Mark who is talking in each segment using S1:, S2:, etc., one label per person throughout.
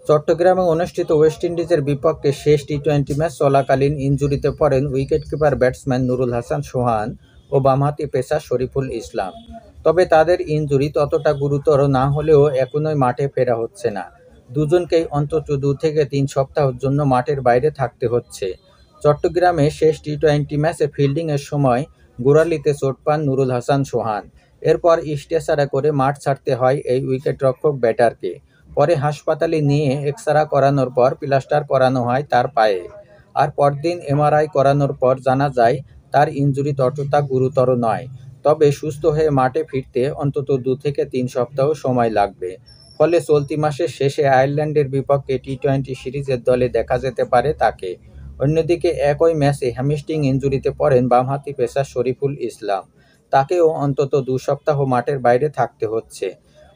S1: চট্টগ্রামে অনুষ্ঠিত ওয়েস্ট ইন্ডিজের বিপক্ষে শেষ টি-টোয়েন্টি ম্যাচ চলাকালীন ইনজুরিতে পড়েন উইকেটকিপার ব্যাটসম্যান নুরুল হাসান সোহান ও বামহাতি পেসার শরীফুল ইসলাম। তবে তাদের ইনজুরি ততটা গুরুতর না হলেও এখনই মাঠে ফেরা হচ্ছে না। দুজনকেই অন্তত 2 থেকে 3 সপ্তাহের জন্য মাঠের বাইরে থাকতে হচ্ছে। চট্টগ্রামে শেষ টি-টোয়েন্টি ম্যাচে ফিল্ডিংয়ের সময় গোড়ালিতে চোট পান নুরুল হাসান সোহান। এরপর স্ট্রেচারে করে মাঠ ছাড়তে হয় এই উইকেটরক্ষক ব্যাটারকে। পরে হাসপাতালে নিয়ে এক্স-রে করানোর পর প্লাস্টার করানো হয় তার পায়ে। আর পরদিন এমআরআই করানোর পর জানা যায় তার ইনজুরি ততটা গুরুতর নয়। তবে সুস্থ হয়ে মাঠে ফিরতে অন্তত 2 থেকে 3 সপ্তাহ সময় লাগবে। ফলে চলতি মাসের শেষে আয়ারল্যান্ডের বিপক্ষে টি-টোয়েন্টি সিরিজের দলে দেখা যেতে পারে তাকে। অন্যদিকে একই ম্যাচে হ্যামস্ট্রিং ইনজুরিতে পড়েন বামহাতি পেসার শরীফুল ইসলাম। তাকেও অন্তত 2 সপ্তাহ মাঠের বাইরে থাকতে হচ্ছে।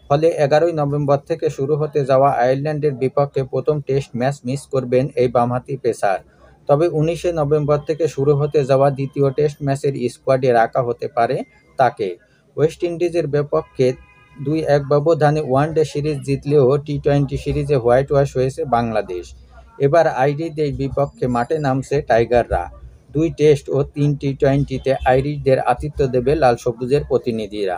S1: ফলে 11ই নভেম্বর থেকে শুরু হতে যাওয়া আয়ারল্যান্ডের বিপক্ষে প্রথম টেস্ট ম্যাচ মিস করবেন এই বামহাতি পেসার। তবে 19শে নভেম্বর থেকে শুরু হতে যাওয়া দ্বিতীয় টেস্ট ম্যাচের স্কোয়াডে রাখা হতে পারে তাকে। ওয়েস্ট ইন্ডিজের বিপক্ষে 2-1 ব্যবধানে ওয়ানডে সিরিজ জিতলেও টি-টোয়েন্টি সিরিজে হোয়াইট ওয়াশ হয়েছে বাংলাদেশ। এবার আইরিশদের বিপক্ষে মাঠে নামছে টাইগাররা। 2 টেস্ট ও 3 টি-টোয়েন্টিতে আইরিশদের আতিথ্য দেবে লাল সবুজের প্রতিনিধিরা।